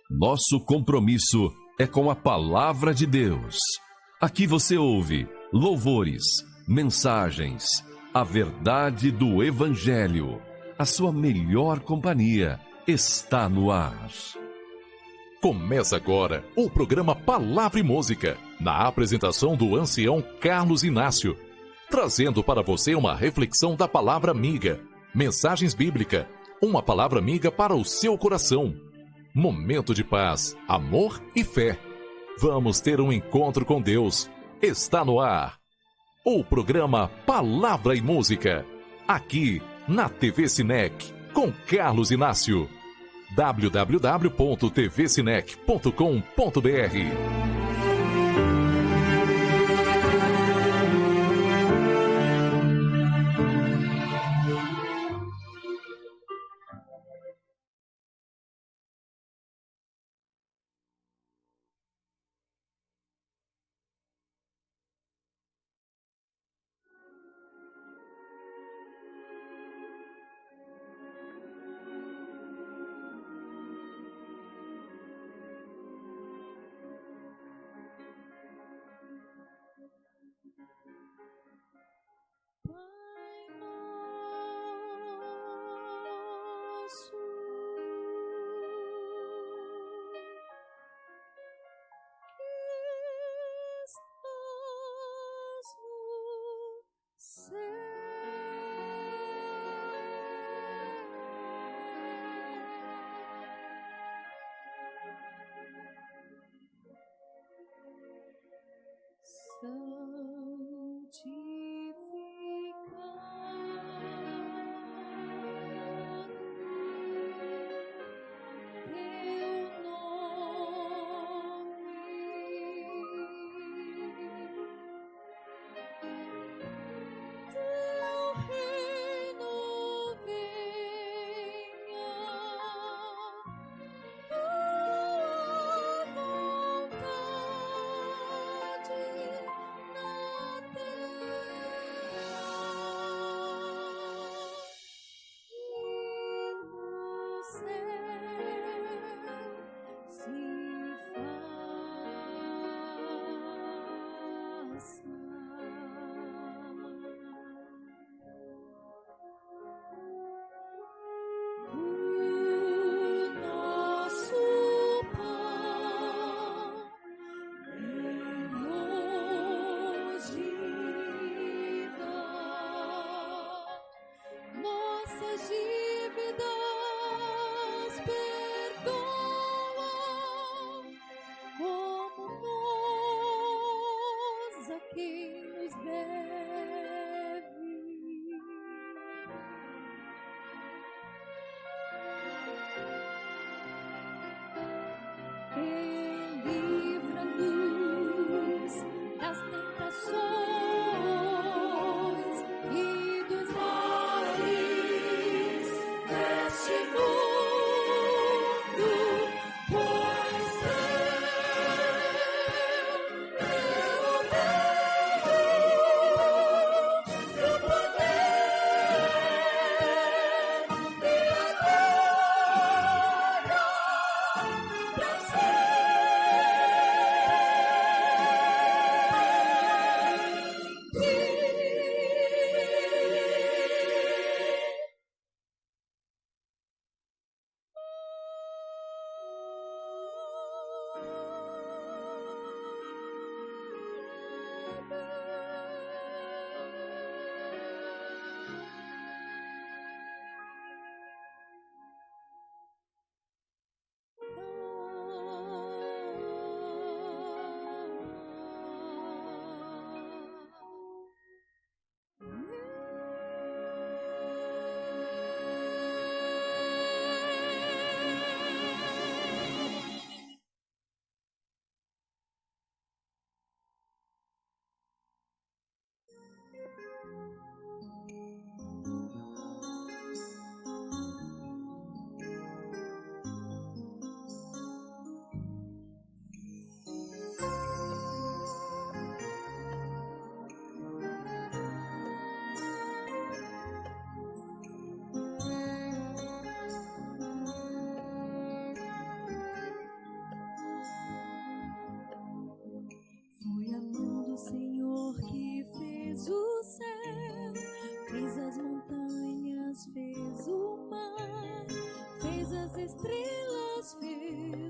Nosso compromisso é com a Palavra de Deus. Aqui você ouve louvores, mensagens, a verdade do Evangelho. A sua melhor companhia está no ar. Começa agora o programa Palavra e Música, na apresentação do ancião Carlos Inácio, trazendo para você uma reflexão da palavra amiga, mensagens bíblicas, uma palavra amiga para o seu coração. Momento de paz, amor e fé. Vamos ter um encontro com Deus. Está no ar o programa Palavra e Música, aqui na TV Sinec, com Carlos Inácio. www.tvsinec.com.br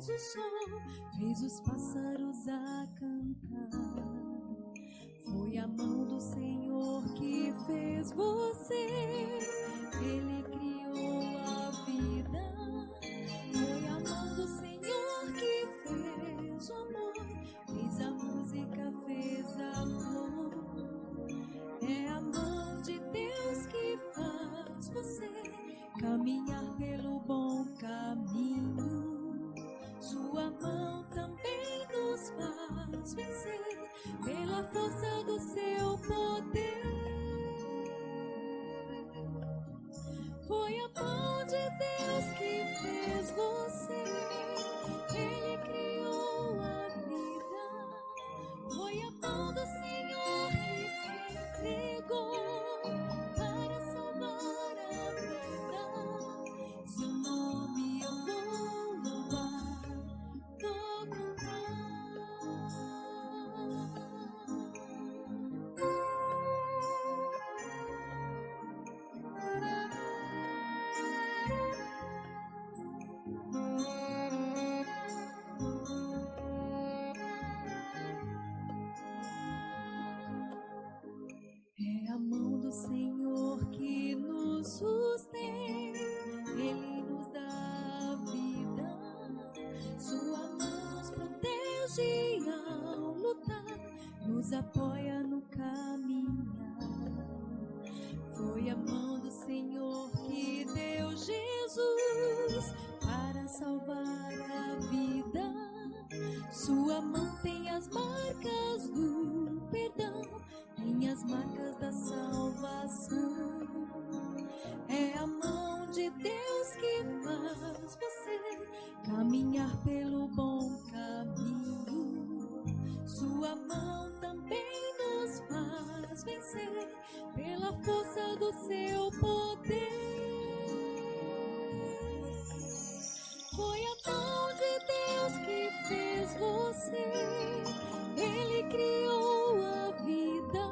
fez o sol, fez os pássaros a cantar. Foi a mão do Senhor que fez você, Ele criou a vida. Foi a mão do Senhor que fez o amor, fez a música, fez a flor. É a mão de Deus que faz você caminhar pelo bom caminho. Sua mão também nos faz vencer pela força do seu poder. Foi a mão de Deus que fez você, Ele criou a vida. Foi a mão do Senhor que se entregou para salvar a vida. Seu nome eu vou louvar, vou cantar. É a mão do Senhor que nos sustém, Ele nos dá a vida. Sua mão nos protege ao lutar, nos apoia no caminhar. Foi a mão do Senhor que deu Jesus para salvar a vida. Sua mão tem as marcas do perdão, tem as marcas da salvação. É a mão de Deus que faz você caminhar pelo bom caminho. Sua mão também nos faz vencer pela força do seu poder. Foi a mão de Deus que fez você, Ele criou a vida.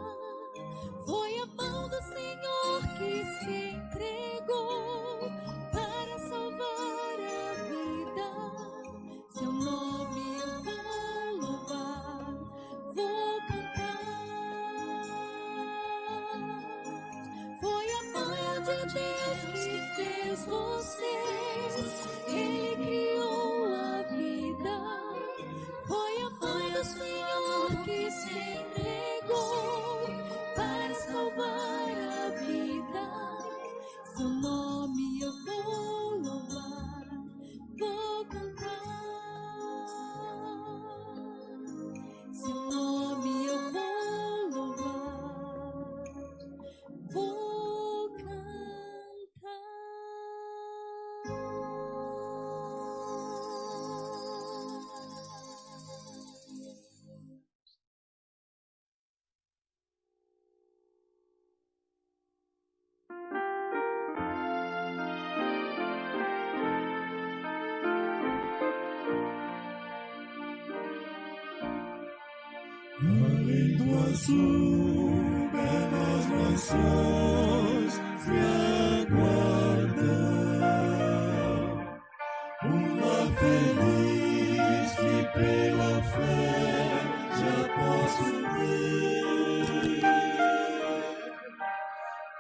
Foi a mão do Senhor que se entregou para salvar a vida. Seu nome eu vou louvar, vou cantar. Foi a mão de Deus que fez você, Ele criou a vida. Foi a mão do Senhor que se entregou para salvar a vida. Seu nome eu vou louvar, vou cantar. Seu nome eu vou louvar, vou cantar. Além do azul, belas mansões se aguardam. Um lar feliz que pela fé já posso ver.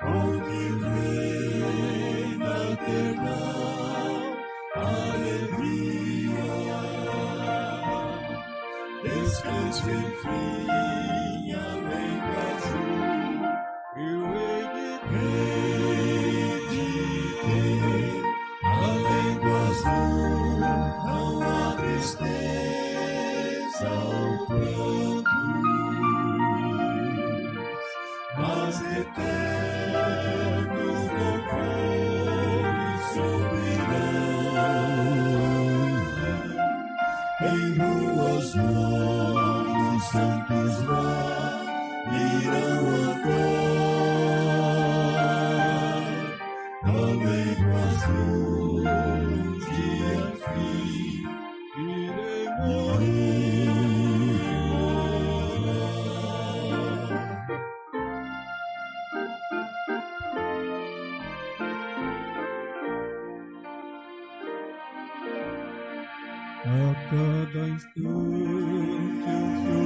Onde vem maternal alegria. Descanso enfim, além do azul, eu hei de ter, além do azul, não há tristeza ou pranto, mas eternos louvores subirão em ruas novas, santos lá irão andar. Além do azul, dia fim, irei morar. A cada instante eu sou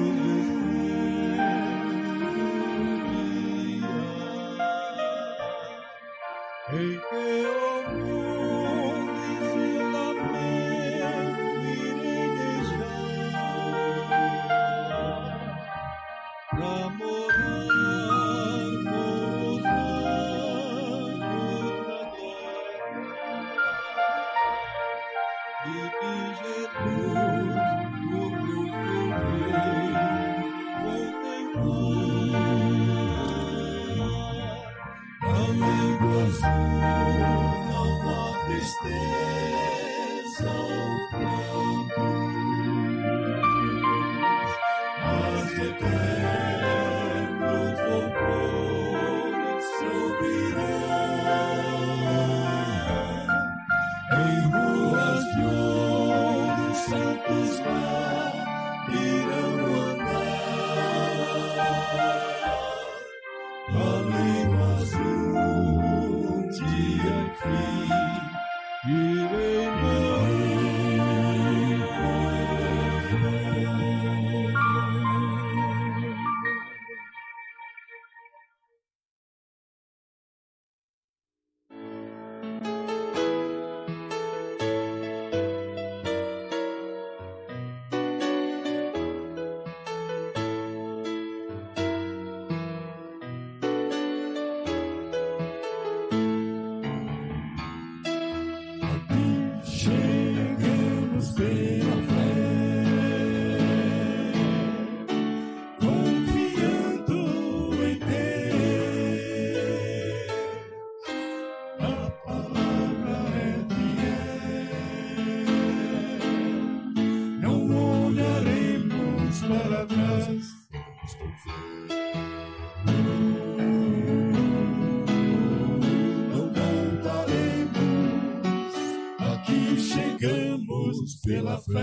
em teu nome sem lamento irei deixar pra morar com os anjos na terra, e que Jesus, o Cristo Rei, contemplar. Além do azul não há tristeza ou pranto, mas eternos louvores subirão. Em ruas de ouro, santos lá irão andar. Além do azul, dia fim, irei chegamos pela fé, confiando em Deus. A palavra é fiel, não olharemos para trás. Não voltaremos. Aqui chegamos pela fé.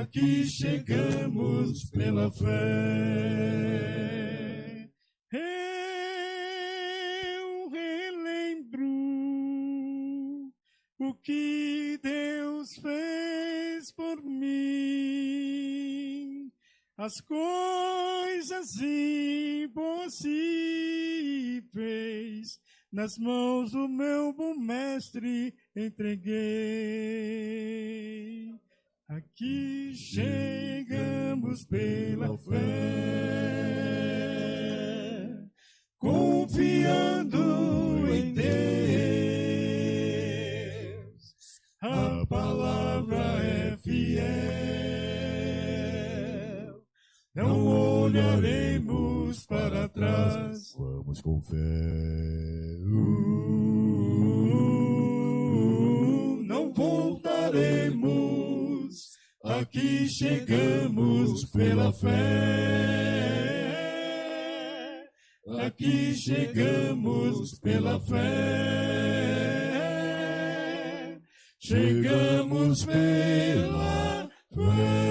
Aqui chegamos pela fé. Eu relembro o que Deus fez por mim. As coisas impossíveis nas mãos do meu bom mestre entreguei. Aqui chegamos pela fé, confiando em Deus. A palavra é fiel, não olharemos para trás. Vamos com fé. Não voltaremos. Aqui chegamos pela fé. Aqui chegamos pela fé. Chegamos pela fé.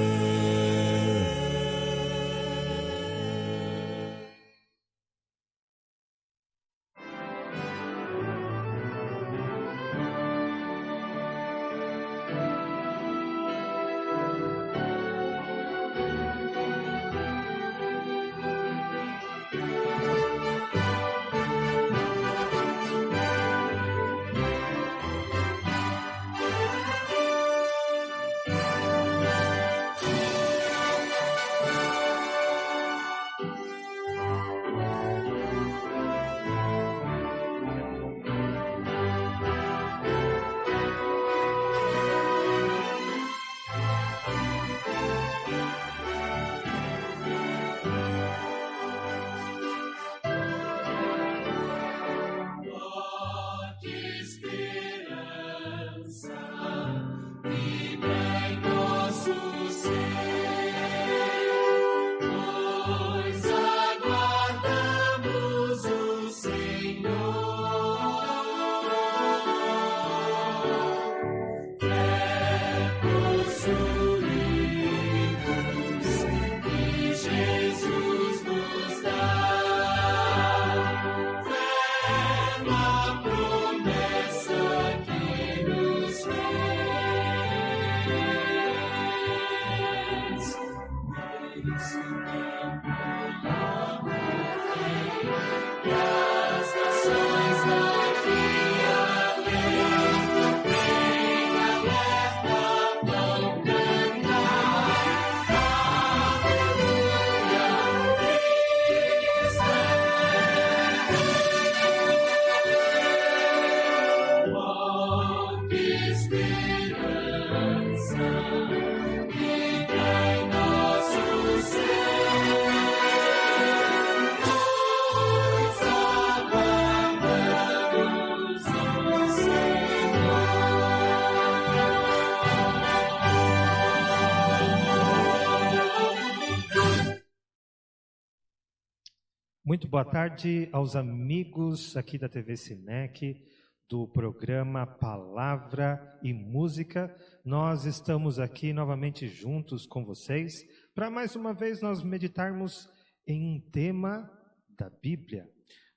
Muito boa tarde aos amigos aqui da TV Sinec, do programa Palavra e Música. Nós estamos aqui novamente juntos com vocês para mais uma vez nós meditarmos em um tema da Bíblia.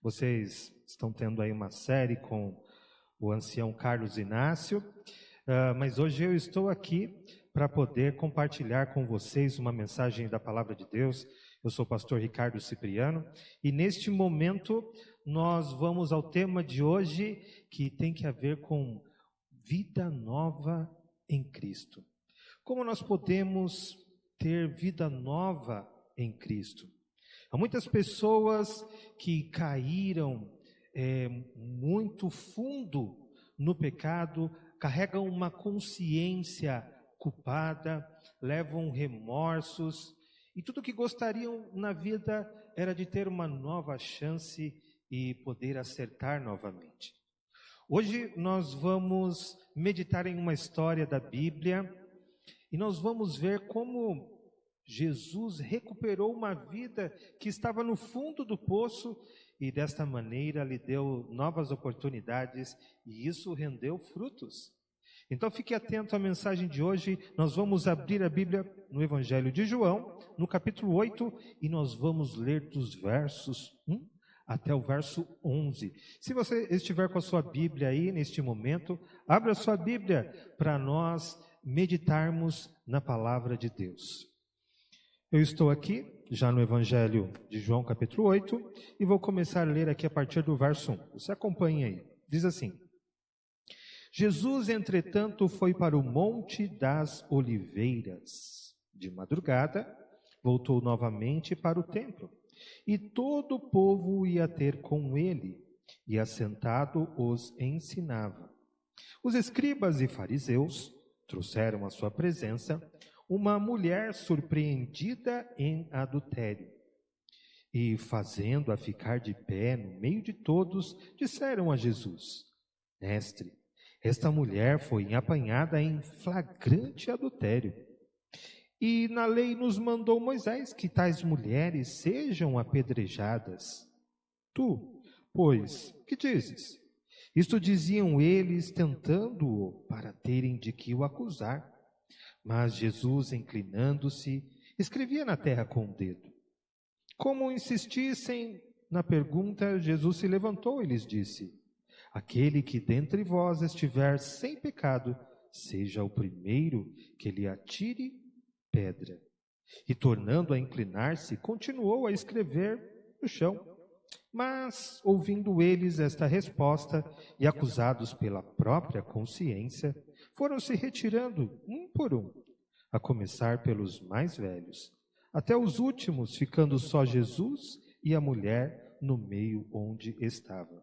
Vocês estão tendo aí uma série com o ancião Carlos Inácio, mas hoje eu estou aqui para poder compartilhar com vocês uma mensagem da Palavra de Deus. Eu sou o pastor Ricardo Cipriano e neste momento nós vamos ao tema de hoje que tem que ver com vida nova em Cristo. Como nós podemos ter vida nova em Cristo? Há muitas pessoas que caíram muito fundo no pecado, carregam uma consciência culpada, levam remorsos, e tudo que gostariam na vida era de ter uma nova chance e poder acertar novamente. Hoje nós vamos meditar em uma história da Bíblia e nós vamos ver como Jesus recuperou uma vida que estava no fundo do poço e desta maneira lhe deu novas oportunidades e isso rendeu frutos. Então fique atento à mensagem de hoje. Nós vamos abrir a Bíblia no Evangelho de João, no capítulo 8, e nós vamos ler dos versos 1 até o verso 11. Se você estiver com a sua Bíblia aí neste momento, abra a sua Bíblia para nós meditarmos na palavra de Deus. Eu estou aqui já no Evangelho de João, capítulo 8, e vou começar a ler aqui a partir do verso 1. Você acompanha aí. Diz assim: Jesus, entretanto, foi para o Monte das Oliveiras. De madrugada, voltou novamente para o templo, e todo o povo ia ter com ele, e assentado os ensinava. Os escribas e fariseus trouxeram à sua presença uma mulher surpreendida em adultério. E, fazendo-a ficar de pé no meio de todos, disseram a Jesus: Mestre, esta mulher foi apanhada em flagrante adultério. E na lei nos mandou Moisés que tais mulheres sejam apedrejadas. Tu, pois, que dizes? Isto diziam eles, tentando-o para terem de que o acusar. Mas Jesus, inclinando-se, escrevia na terra com o dedo. Como insistissem na pergunta, Jesus se levantou e lhes disse: Aquele que dentre vós estiver sem pecado, seja o primeiro que lhe atire pedra. E tornando a inclinar-se, continuou a escrever no chão. Mas, ouvindo eles esta resposta, e acusados pela própria consciência, foram se retirando um por um, a começar pelos mais velhos, até os últimos, ficando só Jesus e a mulher no meio onde estava.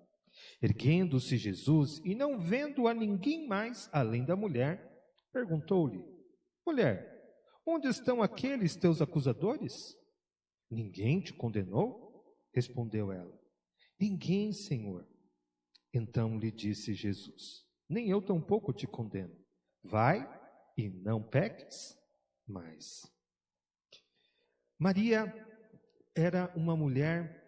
Erguendo-se Jesus e não vendo a ninguém mais além da mulher, perguntou-lhe: Mulher, onde estão aqueles teus acusadores? Ninguém te condenou? Respondeu ela: Ninguém, Senhor. Então lhe disse Jesus: Nem eu tampouco te condeno. Vai e não peques mais. Maria era uma mulher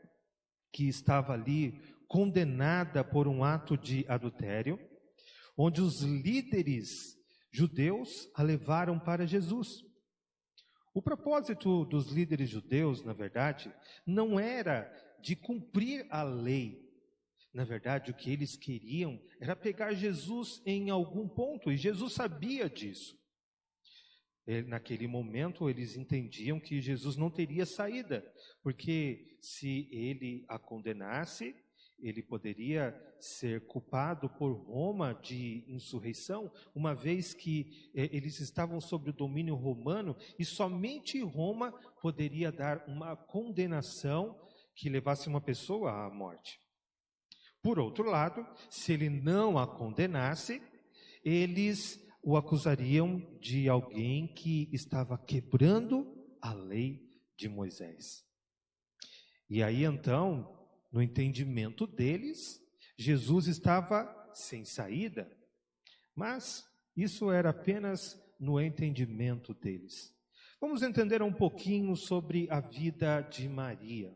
que estava ali condenada por um ato de adultério, onde os líderes judeus a levaram para Jesus. O propósito dos líderes judeus, na verdade, não era de cumprir a lei. Na verdade, o que eles queriam era pegar Jesus em algum ponto, e Jesus sabia disso. Naquele momento, eles entendiam que Jesus não teria saída, porque se ele a condenasse, ele poderia ser culpado por Roma de insurreição, uma vez que eles estavam sob o domínio romano e somente Roma poderia dar uma condenação que levasse uma pessoa à morte. Por outro lado, se ele não a condenasse, eles o acusariam de alguém que estava quebrando a lei de Moisés. E aí então, no entendimento deles, Jesus estava sem saída, mas isso era apenas no entendimento deles. Vamos entender um pouquinho sobre a vida de Maria.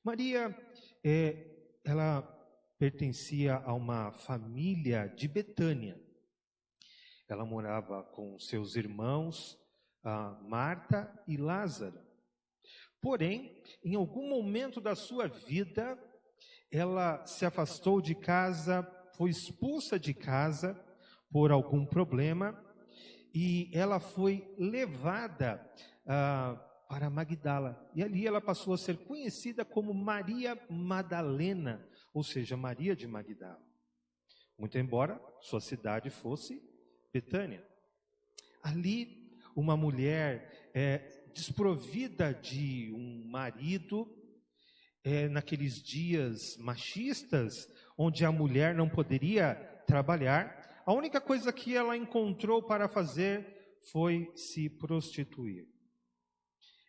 Maria, ela pertencia a uma família de Betânia. Ela morava com seus irmãos, Marta e Lázaro. Porém, em algum momento da sua vida, ela se afastou de casa, foi expulsa de casa por algum problema, e ela foi levada para Magdala. E ali ela passou a ser conhecida como Maria Madalena, ou seja, Maria de Magdala. Muito embora sua cidade fosse Betânia. Ali, uma mulher desprovida de um marido, naqueles dias machistas, onde a mulher não poderia trabalhar, a única coisa que ela encontrou para fazer foi se prostituir.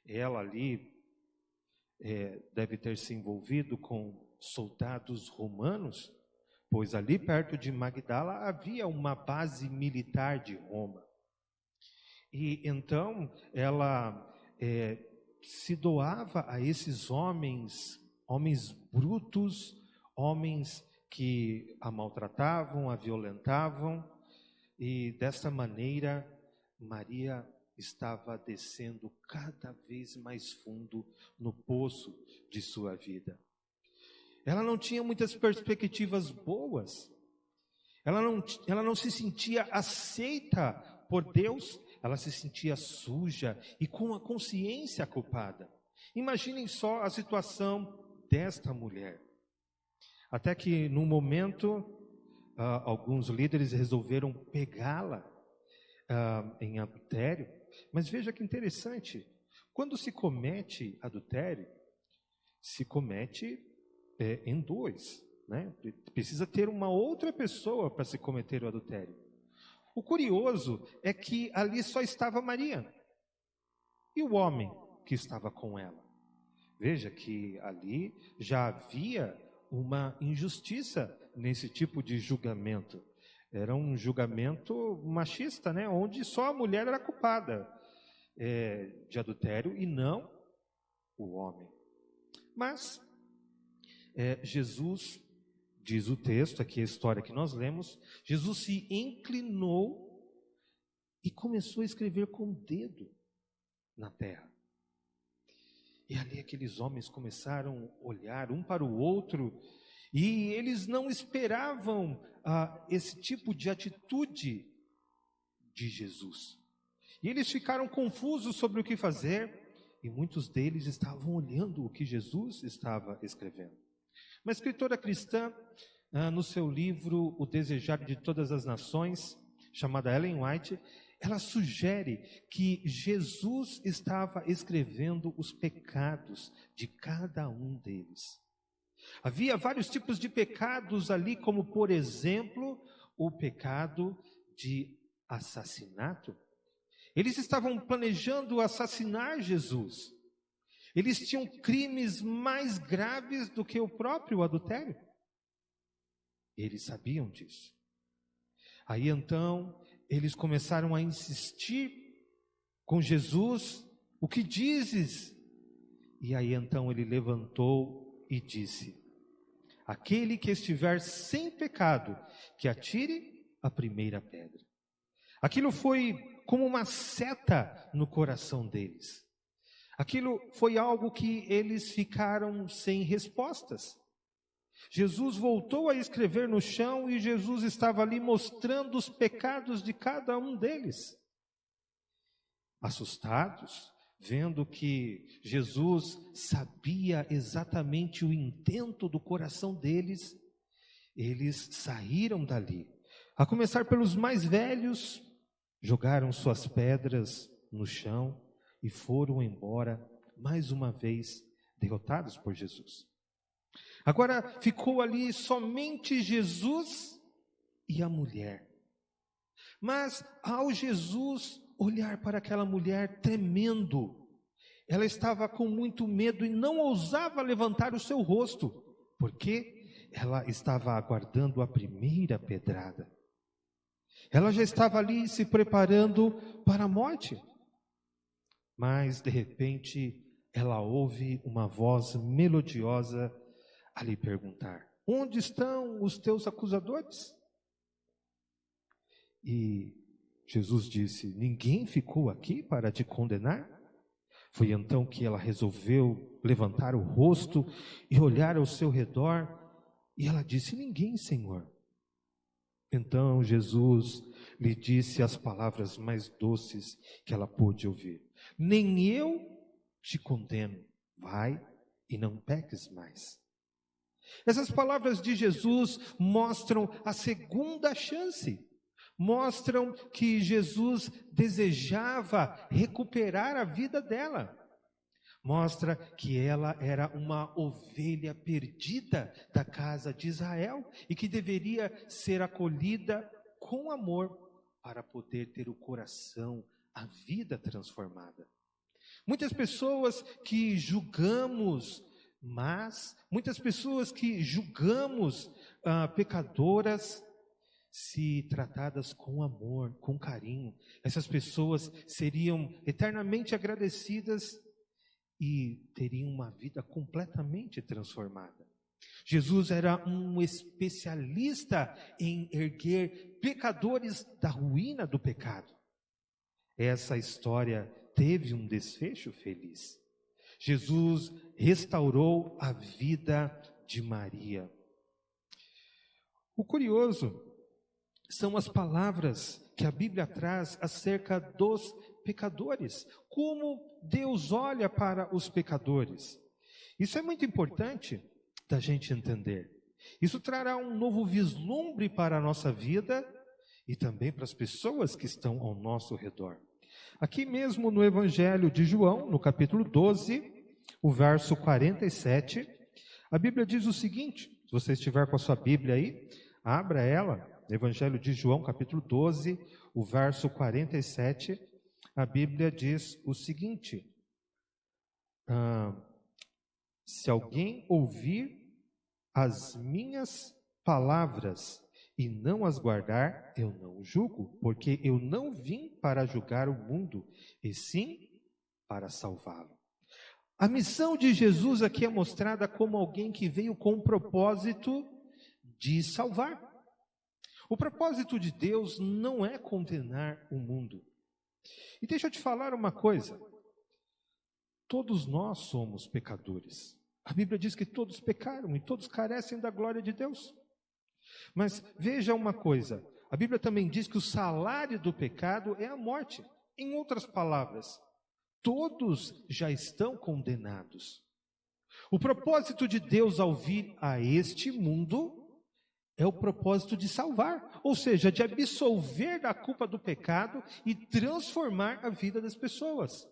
Ela ali deve ter se envolvido com soldados romanos, pois ali perto de Magdala havia uma base militar de Roma. E então ela se doava a esses homens brutos, homens que a maltratavam, a violentavam, e dessa maneira Maria estava descendo cada vez mais fundo no poço de sua vida. Ela não tinha muitas perspectivas boas, ela não se sentia aceita por Deus, ela se sentia suja e com a consciência culpada. Imaginem só a situação desta mulher. Até que num momento, alguns líderes resolveram pegá-la em adultério. Mas veja que interessante, quando se comete adultério, se comete em dois, né? Precisa ter uma outra pessoa para se cometer o adultério. O curioso é que ali só estava Maria e o homem que estava com ela. Veja que ali já havia uma injustiça nesse tipo de julgamento. Era um julgamento machista, né? Onde só a mulher era culpada de adultério e não o homem. Mas Jesus, diz o texto, aqui a história que nós lemos, Jesus se inclinou e começou a escrever com o dedo na terra. E ali aqueles homens começaram a olhar um para o outro, e eles não esperavam esse tipo de atitude de Jesus. E eles ficaram confusos sobre o que fazer, e muitos deles estavam olhando o que Jesus estava escrevendo. Uma escritora cristã, no seu livro O Desejar de Todas as Nações, chamada Ellen White, ela sugere que Jesus estava escrevendo os pecados de cada um deles. Havia vários tipos de pecados ali, como por exemplo, o pecado de assassinato. Eles estavam planejando assassinar Jesus. Eles tinham crimes mais graves do que o próprio adultério. Eles sabiam disso. Aí então, eles começaram a insistir com Jesus: o que dizes? E aí então ele levantou e disse: aquele que estiver sem pecado, que atire a primeira pedra. Aquilo foi como uma seta no coração deles. Aquilo foi algo que eles ficaram sem respostas. Jesus voltou a escrever no chão e Jesus estava ali mostrando os pecados de cada um deles. Assustados, vendo que Jesus sabia exatamente o intento do coração deles, eles saíram dali. A começar pelos mais velhos, jogaram suas pedras no chão e foram embora, mais uma vez, derrotados por Jesus. Agora ficou ali somente Jesus e a mulher. Mas ao Jesus olhar para aquela mulher tremendo, ela estava com muito medo e não ousava levantar o seu rosto, porque ela estava aguardando a primeira pedrada. Ela já estava ali se preparando para a morte. Mas de repente ela ouve uma voz melodiosa a lhe perguntar: onde estão os teus acusadores? E Jesus disse: ninguém ficou aqui para te condenar? Foi então que ela resolveu levantar o rosto e olhar ao seu redor, e ela disse: ninguém, Senhor. Então Jesus lhe disse as palavras mais doces que ela pôde ouvir: nem eu te condeno, vai e não peques mais. Essas palavras de Jesus mostram a segunda chance. Mostram que Jesus desejava recuperar a vida dela. Mostra que ela era uma ovelha perdida da casa de Israel e que deveria ser acolhida com amor para poder ter o coração, a vida transformada. Muitas pessoas que julgamos, muitas pessoas que julgamos pecadoras, se tratadas com amor, com carinho, essas pessoas seriam eternamente agradecidas e teriam uma vida completamente transformada. Jesus era um especialista em erguer pecadores da ruína do pecado. Essa história teve um desfecho feliz. Jesus restaurou a vida de Maria. O curioso são as palavras que a Bíblia traz acerca dos pecadores. Como Deus olha para os pecadores. Isso é muito importante da gente entender. Isso trará um novo vislumbre para a nossa vida e também para as pessoas que estão ao nosso redor. Aqui mesmo no Evangelho de João, no capítulo 12, o verso 47, a Bíblia diz o seguinte: se você estiver com a sua Bíblia aí, abra ela. Evangelho de João, capítulo 12, o verso 47, a Bíblia diz o seguinte: se alguém ouvir as minhas palavras e não as guardar, eu não o julgo, porque eu não vim para julgar o mundo, e sim para salvá-lo. A missão de Jesus aqui é mostrada como alguém que veio com o propósito de salvar. O propósito de Deus não é condenar o mundo. E deixa eu te falar uma coisa. Todos nós somos pecadores. A Bíblia diz que todos pecaram e todos carecem da glória de Deus. Mas veja uma coisa. A Bíblia também diz que o salário do pecado é a morte. Em outras palavras, todos já estão condenados. O propósito de Deus ao vir a este mundo é o propósito de salvar, ou seja, de absolver da culpa do pecado e transformar a vida das pessoas.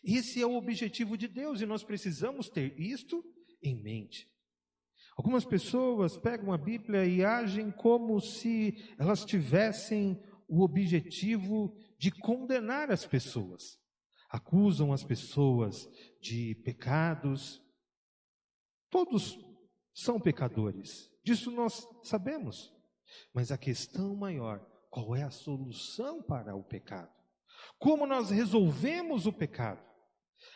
Esse é o objetivo de Deus e nós precisamos ter isto em mente. Algumas pessoas pegam a Bíblia e agem como se elas tivessem o objetivo de condenar as pessoas. Acusam as pessoas de pecados. Todos são pecadores. Disso nós sabemos. Mas a questão maior, qual é a solução para o pecado? Como nós resolvemos o pecado?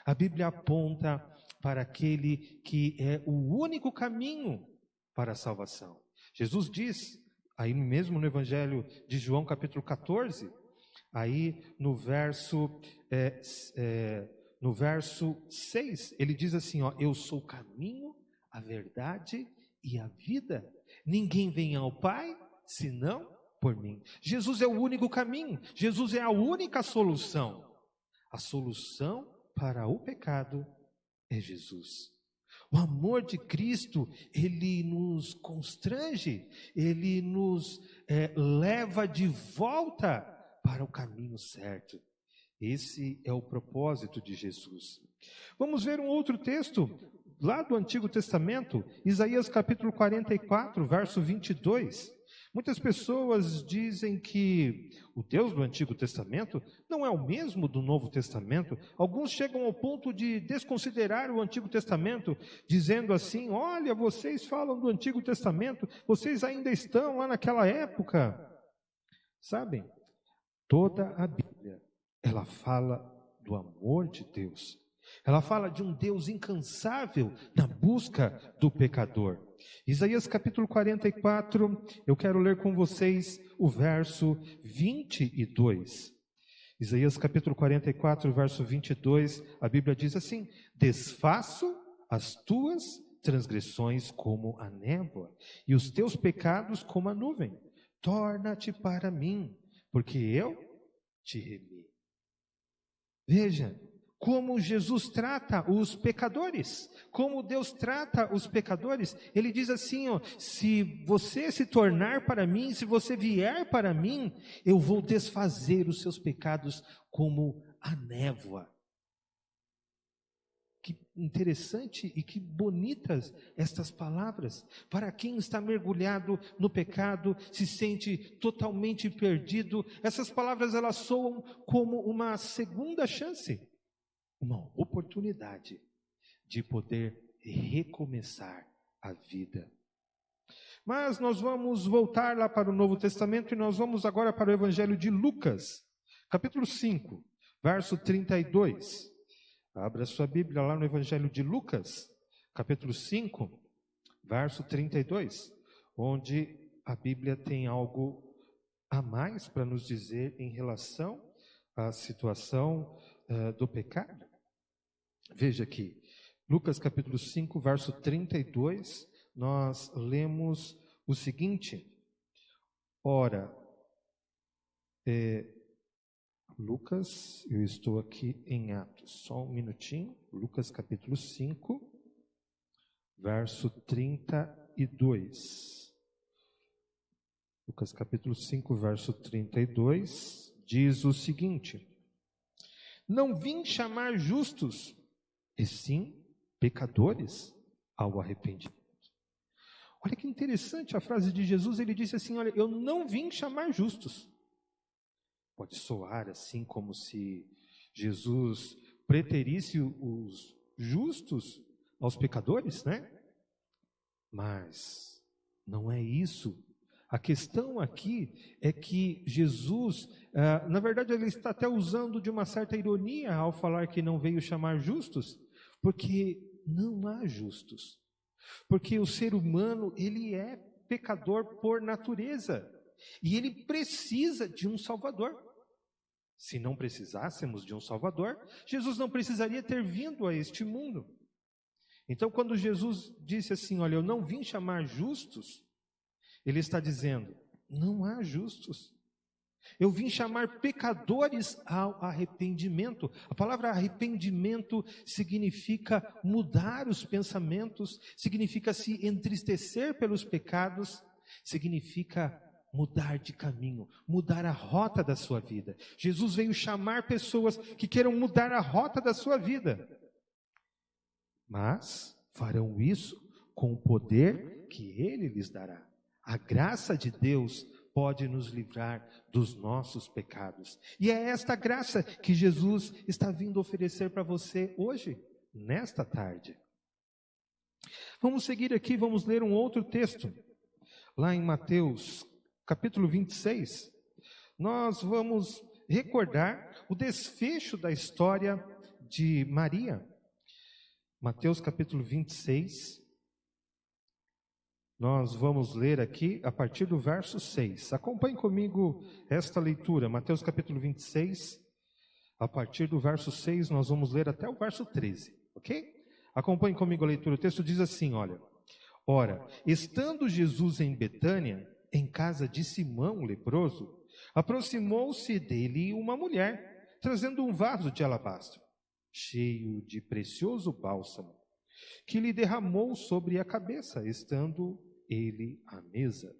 A Bíblia aponta para aquele que é o único caminho para a salvação. Jesus diz, aí mesmo no Evangelho de João, capítulo 14, aí no verso 6, ele diz assim, eu sou o caminho, a verdade e a vida. Ninguém vem ao Pai, senão por mim. Jesus é o único caminho. Jesus é a única solução. A solução para o pecado é Jesus. O amor de Cristo, ele nos constrange, ele nos leva de volta para o caminho certo. Esse é o propósito de Jesus. Vamos ver um outro texto lá do Antigo Testamento, Isaías capítulo 44, verso 22. Muitas pessoas dizem que o Deus do Antigo Testamento não é o mesmo do Novo Testamento. Alguns chegam ao ponto de desconsiderar o Antigo Testamento, dizendo assim, olha, vocês falam do Antigo Testamento, vocês ainda estão lá naquela época. Sabem, toda a Bíblia, ela fala do amor de Deus. Ela fala de um Deus incansável na busca do pecador. Isaías capítulo 44, eu quero ler com vocês o verso 22. Isaías capítulo 44, verso 22, a Bíblia diz assim: desfaço as tuas transgressões como a névoa, e os teus pecados como a nuvem. Torna-te para mim, porque eu te remi. Veja como Jesus trata os pecadores, como Deus trata os pecadores. Ele diz assim, ó: se você se tornar para mim, se você vier para mim, eu vou desfazer os seus pecados como a névoa. Que interessante e que bonitas estas palavras. Para quem está mergulhado no pecado, se sente totalmente perdido, essas palavras elas soam como uma segunda chance, uma oportunidade de poder recomeçar a vida. Mas nós vamos voltar lá para o Novo Testamento e nós vamos agora para o Evangelho de Lucas, capítulo 5, verso 32. Abra sua Bíblia lá no Evangelho de Lucas, capítulo 5, verso 32, onde a Bíblia tem algo a mais para nos dizer em relação à situação do pecado. Veja aqui, Lucas capítulo 5, verso 32, nós lemos o seguinte: ora, Lucas, eu estou aqui em Atos, só um minutinho. Lucas capítulo 5, verso 32. Lucas capítulo 5, verso 32, diz o seguinte: não vim chamar justos, e sim pecadores ao arrependimento. Olha que interessante a frase de Jesus, ele disse assim: olha, eu não vim chamar justos. Pode soar assim como se Jesus preterisse os justos aos pecadores, né? Mas não é isso. A questão aqui é que Jesus, na verdade, ele está até usando de uma certa ironia ao falar que não veio chamar justos, porque não há justos. Porque o ser humano, ele é pecador por natureza. E ele precisa de um Salvador. Se não precisássemos de um Salvador, Jesus não precisaria ter vindo a este mundo. Então, quando Jesus disse assim, olha, eu não vim chamar justos, ele está dizendo, não há justos. Eu vim chamar pecadores ao arrependimento. A palavra arrependimento significa mudar os pensamentos, significa se entristecer pelos pecados, significa mudar de caminho, mudar a rota da sua vida. Jesus veio chamar pessoas que queiram mudar a rota da sua vida. Mas farão isso com o poder que Ele lhes dará. A graça de Deus pode nos livrar dos nossos pecados. E é esta graça que Jesus está vindo oferecer para você hoje, nesta tarde. Vamos seguir aqui, vamos ler um outro texto. Lá em Mateus, capítulo 26, nós vamos recordar o desfecho da história de Maria. Mateus capítulo 26, nós vamos ler aqui a partir do verso 6. Acompanhe comigo esta leitura, Mateus capítulo 26, a partir do verso 6, nós vamos ler até o verso 13, ok? Acompanhe comigo a leitura, o texto diz assim, olha: ora, estando Jesus em Betânia, em casa de Simão, o leproso, aproximou-se dele uma mulher, trazendo um vaso de alabastro, cheio de precioso bálsamo, que lhe derramou sobre a cabeça, estando ele à mesa.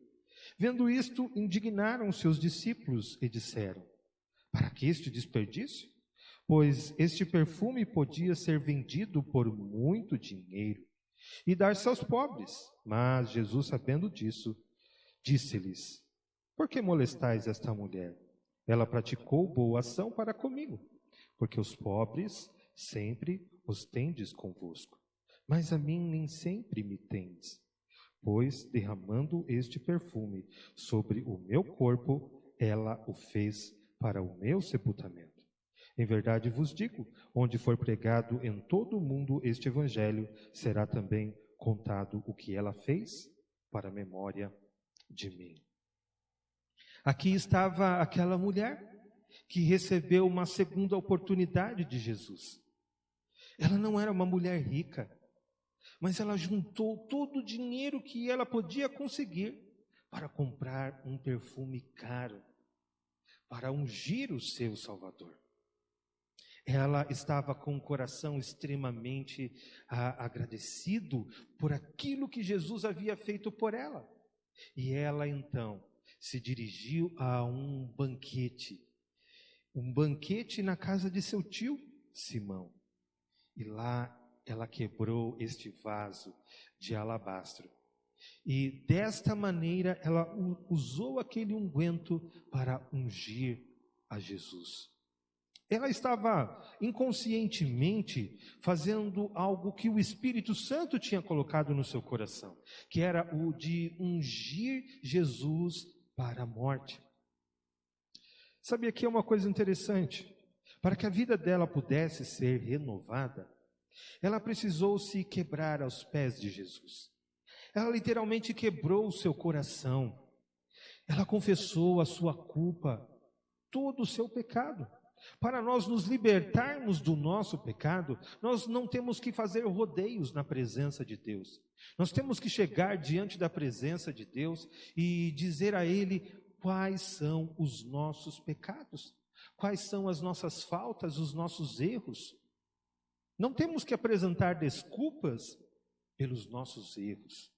Vendo isto, indignaram-se os discípulos e disseram: para que este desperdício? Pois este perfume podia ser vendido por muito dinheiro e dar-se aos pobres. Mas Jesus, sabendo disso, disse-lhes: por que molestais esta mulher? Ela praticou boa ação para comigo, porque os pobres sempre os tendes convosco, mas a mim nem sempre me tendes. Pois, derramando este perfume sobre o meu corpo, ela o fez para o meu sepultamento. Em verdade vos digo, onde for pregado em todo o mundo este evangelho, será também contado o que ela fez para a memória de mim. Aqui estava aquela mulher que recebeu uma segunda oportunidade de Jesus. Ela não era uma mulher rica, mas ela juntou todo o dinheiro que ela podia conseguir para comprar um perfume caro, para ungir o seu Salvador. Ela estava com o coração extremamente agradecido por aquilo que Jesus havia feito por ela. E ela então se dirigiu a um banquete na casa de seu tio Simão. E lá ela quebrou este vaso de alabastro. E desta maneira ela usou aquele unguento para ungir a Jesus. Ela estava inconscientemente fazendo algo que o Espírito Santo tinha colocado no seu coração, que era o de ungir Jesus para a morte. Sabe, aqui é uma coisa interessante. Para que a vida dela pudesse ser renovada, ela precisou se quebrar aos pés de Jesus. Ela literalmente quebrou o seu coração. Ela confessou a sua culpa, todo o seu pecado. Para nós nos libertarmos do nosso pecado, nós não temos que fazer rodeios na presença de Deus. Nós temos que chegar diante da presença de Deus e dizer a Ele quais são os nossos pecados, quais são as nossas faltas, os nossos erros. Não temos que apresentar desculpas pelos nossos erros.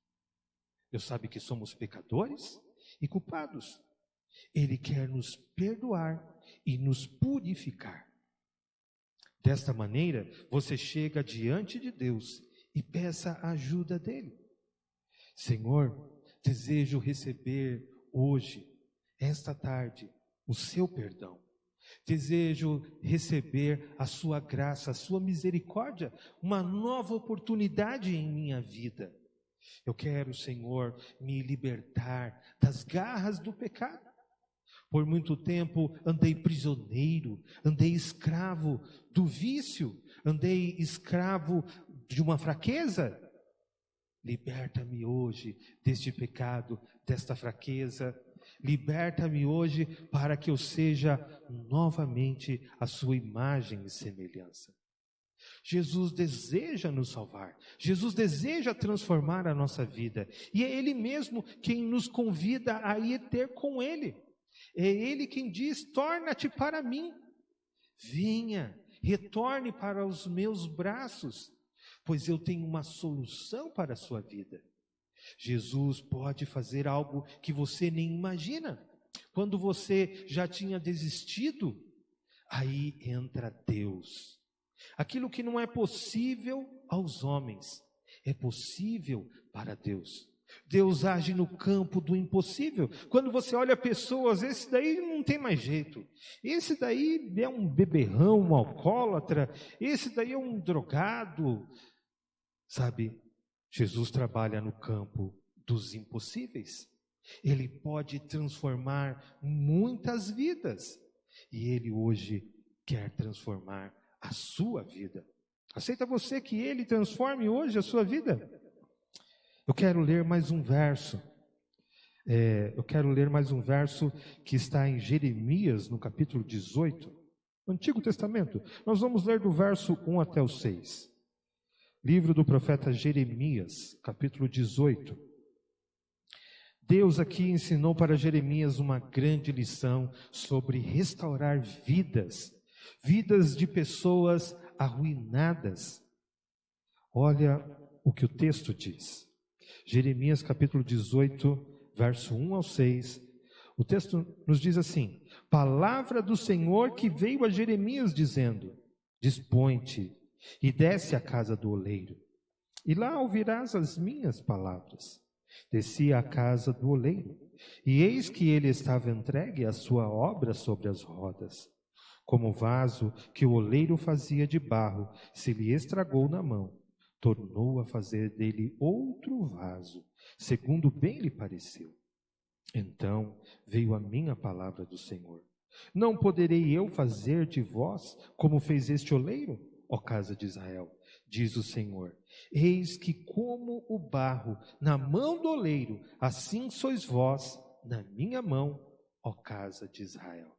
Deus sabe que somos pecadores e culpados. Ele quer nos perdoar e nos purificar. Desta maneira, você chega diante de Deus e peça a ajuda dele. Senhor, desejo receber hoje, esta tarde, o seu perdão. Desejo receber a sua graça, a sua misericórdia, uma nova oportunidade em minha vida. Eu quero, Senhor, me libertar das garras do pecado. Por muito tempo andei prisioneiro, andei escravo do vício, andei escravo de uma fraqueza. Liberta-me hoje deste pecado, desta fraqueza. Liberta-me hoje para que eu seja novamente a sua imagem e semelhança. Jesus deseja nos salvar. Jesus deseja transformar a nossa vida. E é Ele mesmo quem nos convida a ir ter com Ele. É Ele quem diz: torna-te para mim. Venha, retorne para os meus braços, pois eu tenho uma solução para a sua vida. Jesus pode fazer algo que você nem imagina. Quando você já tinha desistido, aí entra Deus. Aquilo que não é possível aos homens, é possível para Deus. Deus age no campo do impossível. Quando você olha pessoas, esse daí não tem mais jeito. Esse daí é um beberrão, um alcoólatra. Esse daí é um drogado. Sabe, Jesus trabalha no campo dos impossíveis. Ele pode transformar muitas vidas. E Ele hoje quer transformar a sua vida. Aceita você que Ele transforme hoje a sua vida? Eu quero ler mais um verso. Que está em Jeremias, no capítulo 18, no Antigo Testamento. Nós vamos ler do verso 1 até o 6. Livro do profeta Jeremias, capítulo 18. Deus aqui ensinou para Jeremias uma grande lição sobre restaurar vidas de pessoas arruinadas. Olha o que o texto diz. Jeremias capítulo 18, verso 1 ao 6. O texto nos diz assim: palavra do Senhor que veio a Jeremias dizendo: dispõe-te e desce à casa do oleiro, e lá ouvirás as minhas palavras. Desci à casa do oleiro, e eis que ele estava entregue à sua obra sobre as rodas. Como o vaso que o oleiro fazia de barro se lhe estragou na mão, tornou a fazer dele outro vaso, segundo bem lhe pareceu. Então veio a minha palavra do Senhor: Não poderei eu fazer de vós como fez este oleiro, ó casa de Israel, diz o Senhor. Eis que como o barro na mão do oleiro, assim sois vós na minha mão, ó casa de Israel.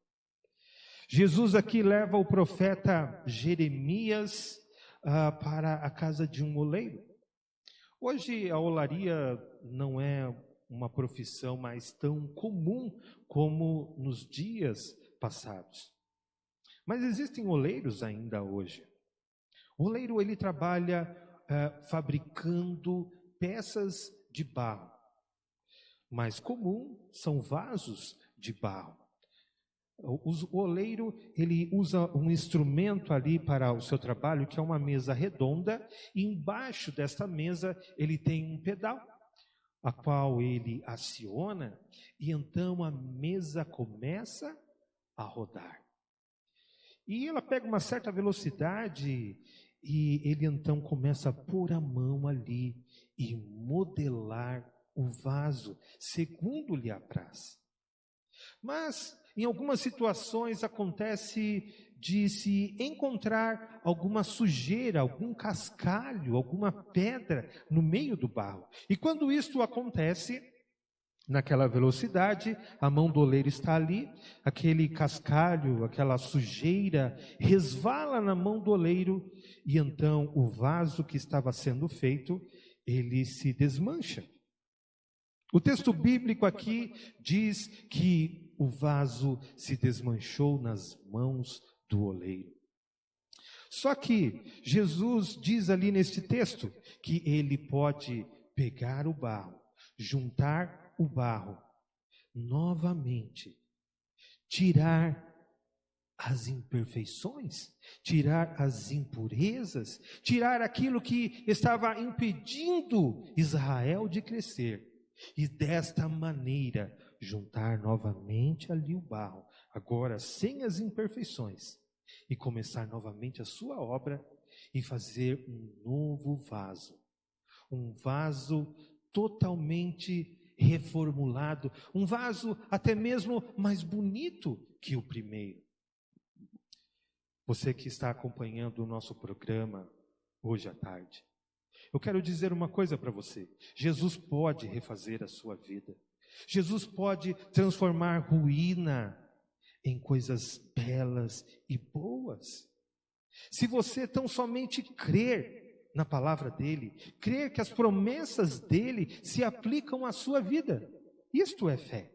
Jesus aqui leva o profeta Jeremias para a casa de um oleiro. Hoje a olaria não é uma profissão mais tão comum como nos dias passados. Mas existem oleiros ainda hoje. O oleiro, ele trabalha fabricando peças de barro. Mais comum são vasos de barro. O oleiro, ele usa um instrumento ali para o seu trabalho, que é uma mesa redonda, e embaixo desta mesa ele tem um pedal, a qual ele aciona, e então a mesa começa a rodar. E ela pega uma certa velocidade, e ele então começa a pôr a mão ali e modelar o vaso, segundo lhe apraz. Mas, em algumas situações, acontece de se encontrar alguma sujeira, algum cascalho, alguma pedra no meio do barro. E quando isto acontece, naquela velocidade, a mão do oleiro está ali, aquele cascalho, aquela sujeira, resvala na mão do oleiro, e então o vaso que estava sendo feito, ele se desmancha. O texto bíblico aqui diz que o vaso se desmanchou nas mãos do oleiro. Só que Jesus diz ali neste texto que ele pode pegar o barro, juntar o barro novamente, tirar as imperfeições, tirar as impurezas, tirar aquilo que estava impedindo Israel de crescer. E desta maneira, juntar novamente ali o barro, agora sem as imperfeições, e começar novamente a sua obra e fazer um novo vaso. Um vaso totalmente reformulado, um vaso até mesmo mais bonito que o primeiro. Você que está acompanhando o nosso programa hoje à tarde, eu quero dizer uma coisa para você. Jesus pode refazer a sua vida. Jesus pode transformar ruína em coisas belas e boas. Se você tão somente crer na palavra dele, crer que as promessas dele se aplicam à sua vida, isto é fé.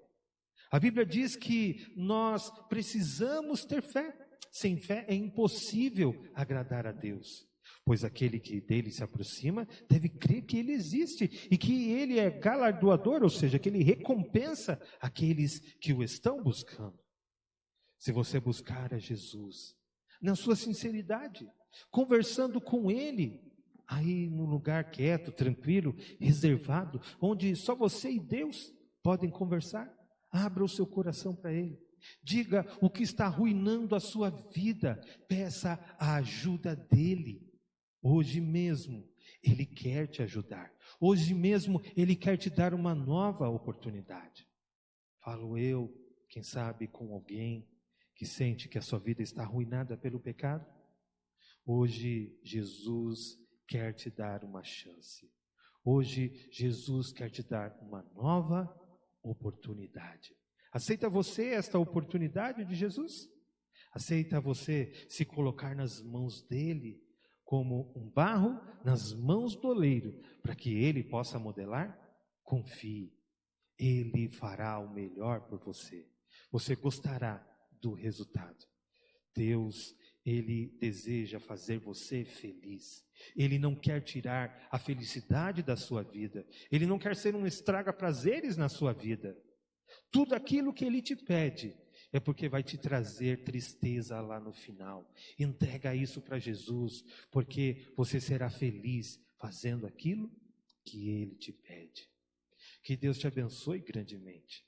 A Bíblia diz que nós precisamos ter fé. Sem fé é impossível agradar a Deus. Pois aquele que dele se aproxima deve crer que ele existe e que ele é galardoador, ou seja, que ele recompensa aqueles que o estão buscando. Se você buscar a Jesus, na sua sinceridade, conversando com ele, aí num lugar quieto, tranquilo, reservado, onde só você e Deus podem conversar, abra o seu coração para ele. Diga o que está arruinando a sua vida, peça a ajuda dele. Hoje mesmo, ele quer te ajudar. Hoje mesmo, ele quer te dar uma nova oportunidade. Falo eu, quem sabe com alguém que sente que a sua vida está arruinada pelo pecado. Hoje, Jesus quer te dar uma chance. Hoje, Jesus quer te dar uma nova oportunidade. Aceita você esta oportunidade de Jesus? Aceita você se colocar nas mãos dele, como um barro nas mãos do oleiro, para que ele possa modelar? Confie, ele fará o melhor por você. Você gostará do resultado. Deus, ele deseja fazer você feliz. Ele não quer tirar a felicidade da sua vida. Ele não quer ser um estraga-prazeres na sua vida. Tudo aquilo que ele te pede é porque vai te trazer tristeza lá no final. Entrega isso para Jesus, porque você será feliz fazendo aquilo que ele te pede. Que Deus te abençoe grandemente.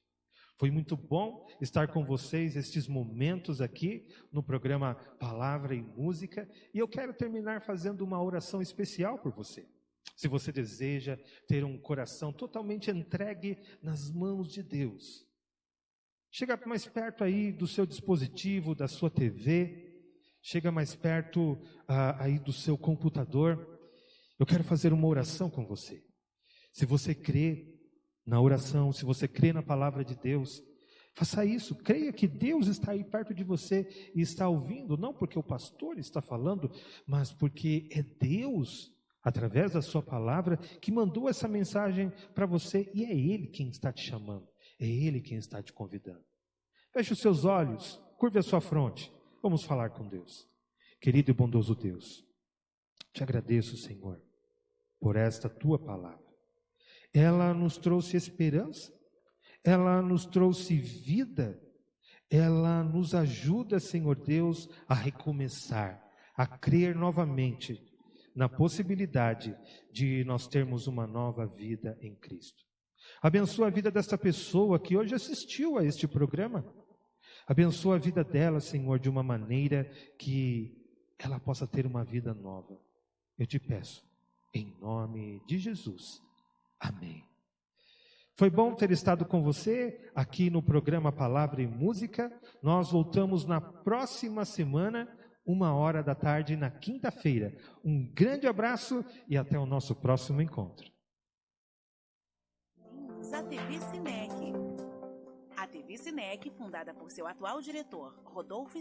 Foi muito bom estar com vocês estes momentos aqui no programa Palavra e Música, e eu quero terminar fazendo uma oração especial por você. Se você deseja ter um coração totalmente entregue nas mãos de Deus, Chega mais perto aí do seu dispositivo, da sua TV. Chega mais perto aí do seu computador. Eu quero fazer uma oração com você. Se você crê na oração, se você crê na palavra de Deus, faça isso. Creia que Deus está aí perto de você e está ouvindo, não porque o pastor está falando, mas porque é Deus, através da sua palavra, que mandou essa mensagem para você e é Ele quem está te chamando, é Ele quem está te convidando. Feche os seus olhos, curve a sua fronte, vamos falar com Deus. Querido e bondoso Deus, te agradeço, Senhor, por esta tua palavra. Ela nos trouxe esperança, ela nos trouxe vida, ela nos ajuda, Senhor Deus, a recomeçar, a crer novamente na possibilidade de nós termos uma nova vida em Cristo. Abençoa a vida desta pessoa que hoje assistiu a este programa. Abençoa a vida dela, Senhor, de uma maneira que ela possa ter uma vida nova. Eu te peço, em nome de Jesus. Amém. Foi bom ter estado com você aqui no programa Palavra e Música. Nós voltamos na próxima semana, 13h, na quinta-feira. Um grande abraço e até o nosso próximo encontro. A TV Cinec. A TV Cinec, fundada por seu atual diretor, Rodolfo